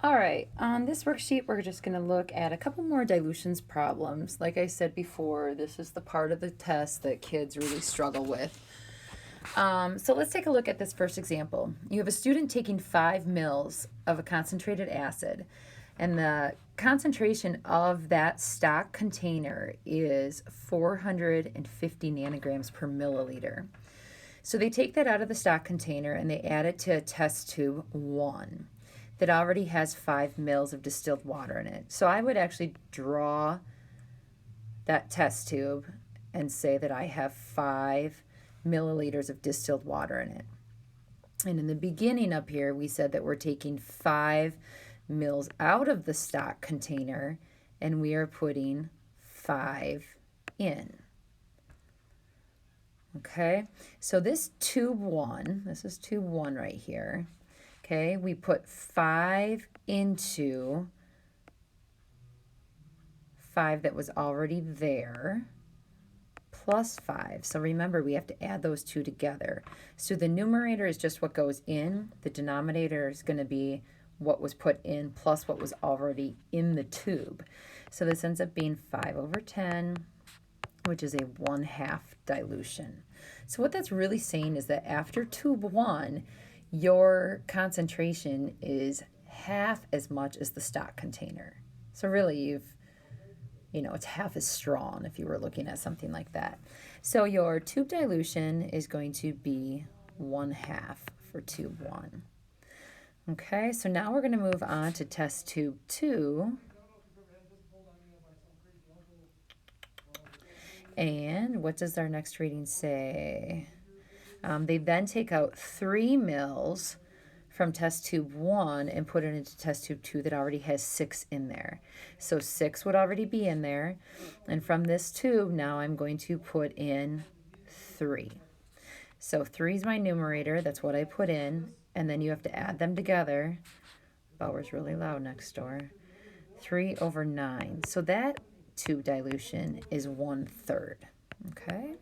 All right, on this worksheet, we're just going to look at a couple more dilutions problems. Like I said before, this is the part of the test that kids really struggle with. So let's take a look at this first example. You have a student taking 5 mils of a concentrated acid, and the concentration of that stock container is 450 nanograms per milliliter. So they take that out of the stock container and they add it to a test tube 1 that already has 5 mils of distilled water in it. So I would actually draw that test tube and say that I have 5 milliliters of distilled water in it. And in the beginning up here, we said that we're taking 5 mils out of the stock container and we are putting 5 in. Okay, so this tube 1, this is tube 1 right here. Okay, we put 5 into 5 that was already there, plus 5. So remember, we have to add those two together. So the numerator is just what goes in. The denominator is going to be what was put in plus what was already in the tube. So this ends up being 5 over 10, which is a 1/2 dilution. So what that's really saying is that after tube 1, your concentration is half as much as the stock container. So really it's half as strong if you were looking at something like that. So your tube dilution is going to be 1/2 for tube 1. Okay, so now we're going to move on to test tube 2. And what does our next reading say? They then take out 3 mils from test tube 1 and put it into test tube 2 that already has 6 in there. So 6 would already be in there. And from this tube, now I'm going to put in 3. So 3 is my numerator. That's what I put in. And then you have to add them together. Bower's really loud next door. 3 over 9. So that tube dilution is 1/3. Okay?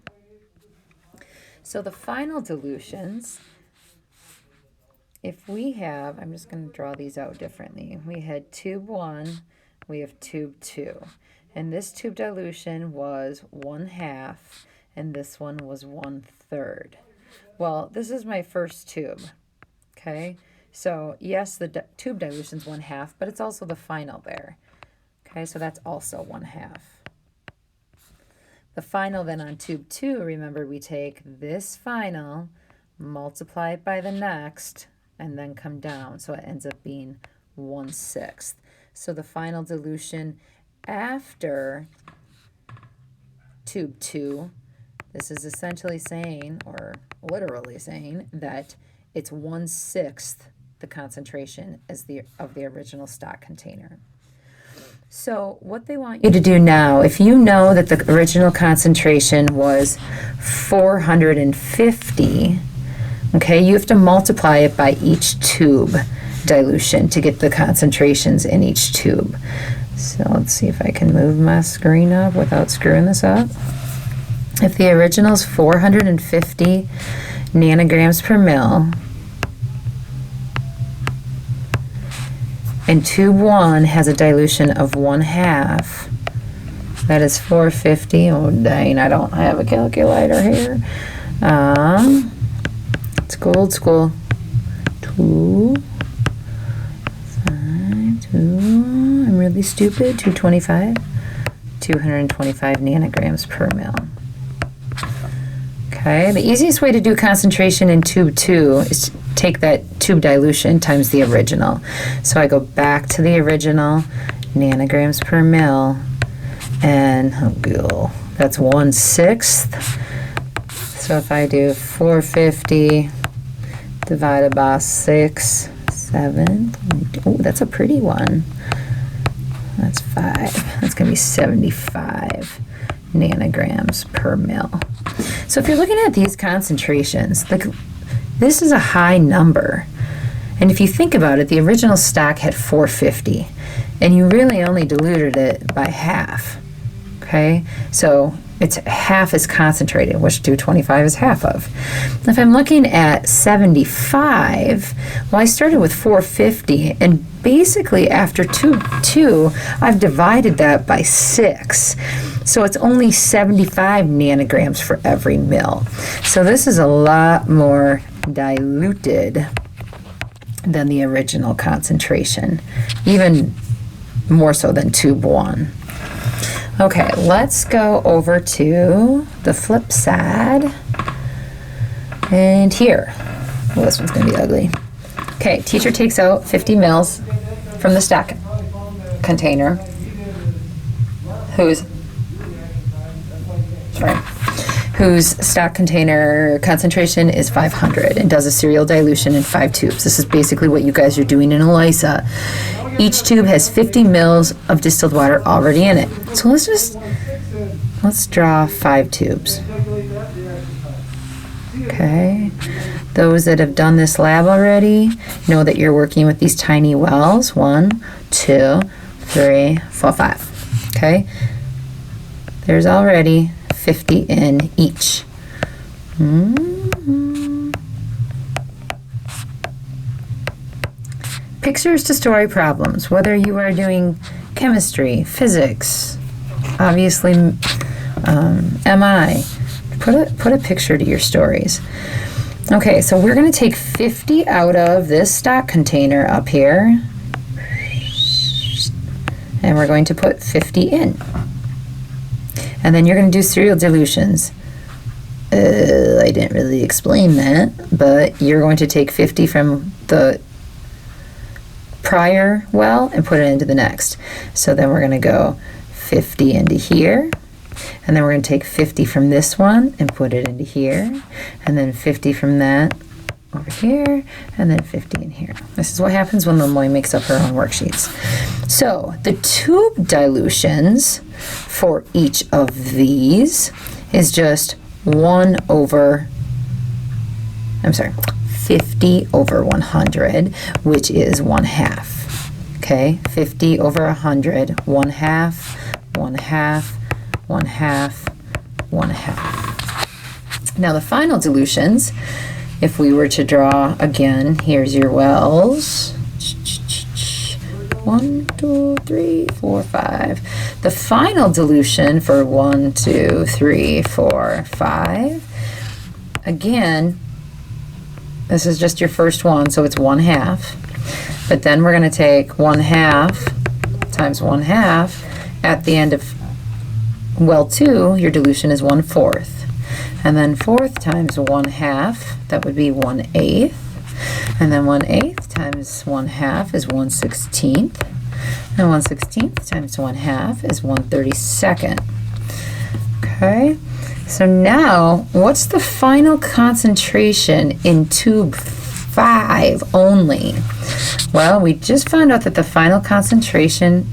So the final dilutions, if we have, I'm just going to draw these out differently. We had tube 1, we have tube 2. And this tube dilution was 1/2, and this one was 1/3. Well, this is my first tube, okay? So yes, the tube dilution is 1/2, but it's also the final there. Okay, so that's also 1/2. The final then on tube 2, remember we take this final, multiply it by the next, and then come down. So it ends up being 1/6. So the final dilution after tube 2, this is essentially saying, or literally saying, that it's 1/6 the concentration of the original stock container. So what they want you to do now, if you know that the original concentration was 450, okay, you have to multiply it by each tube dilution to get the concentrations in each tube. So let's see if I can move my screen up without screwing this up. If the original is 450 nanograms per mil, and tube 1 has a dilution of 1/2. That is 450. Oh, dang, I don't have a calculator here. Let's go old school. 2, 5, 2, I'm really stupid. 225. 225 nanograms per mil. Okay, the easiest way to do concentration in tube 2 is to take that tube dilution times the original. So I go back to the original, nanograms per mil, and that's 1/6. So if I do 450 divided by 6, 7, oh, that's a pretty one. That's 5. That's going to be 75 nanograms per mil. So if you're looking at these concentrations, this is a high number. And if you think about it, the original stock had 450, and you really only diluted it by half. Okay? So it's half as concentrated, which 225 is half of. If I'm looking at 75, well, I started with 450, and basically after tube 2, I've divided that by 6. So it's only 75 nanograms for every mil. So this is a lot more diluted than the original concentration, even more so than tube 1. Okay, let's go over to the flip side. And here, well, this one's gonna be ugly. Okay, teacher takes out 50 mils from the stock container, whose stock container concentration is 500, and does a serial dilution in 5 tubes. This is basically what you guys are doing in ELISA. Each tube has 50 mils of distilled water already in it. So let's draw 5 tubes. Okay, those that have done this lab already know that you're working with these tiny wells. 1, 2, 3, 4, 5. Okay, there's already 50 in each. Pictures to story problems, whether you are doing chemistry, physics, obviously MI, put a picture to your stories. Okay, so we're going to take 50 out of this stock container up here, and we're going to put 50 in. And then you're going to do serial dilutions. I didn't really explain that, but you're going to take 50 from the prior well and put it into the next. So then we're going to go 50 into here, and then we're going to take 50 from this one and put it into here, and then 50 from that over here, and then 50 in here. This is what happens when Lemoy makes up her own worksheets. So the tube dilutions for each of these is just 50 over 100, which is 1/2. Okay, 50 over 100, 1/2, 1/2, 1/2, 1/2. Now the final dilutions, if we were to draw again, here's your wells. 1, 2, 3, 4, 5. The final dilution for 1, 2, 3, 4, 5. Again, this is just your first one, so it's 1/2. But then we're going to take 1/2 times 1/2. At the end of well 2, your dilution is 1/4. And then 4th times 1/2, that would be 1/8. And then 1/8 times 1/2 is 1/16. And 1/16 times 1/2 is 1/32. Okay, so now what's the final concentration in tube 5 only? Well, we just found out that the final concentration,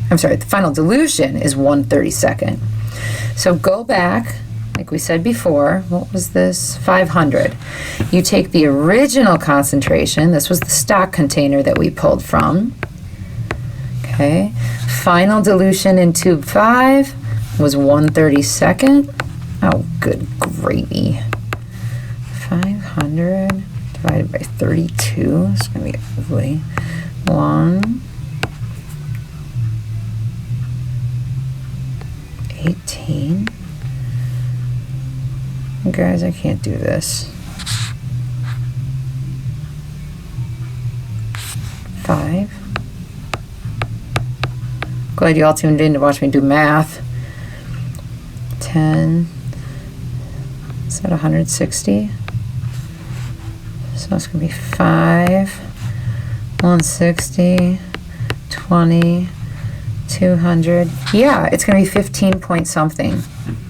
the final dilution is 1/32. So go back, like we said before, what was this? 500. You take the original concentration, this was the stock container that we pulled from. Okay, final dilution in tube 5 was 1/32. Oh, good gravy. 500 divided by 32, it's going to be ugly. 1/18. Guys, I can't do this. 5. Glad you all tuned in to watch me do math. 10. Is that 160? So it's going to be 5, 160, 20, 200. Yeah, it's going to be 15 point something.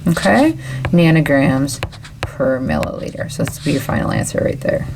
Okay? Nanograms per milliliter. So that's be your final answer right there.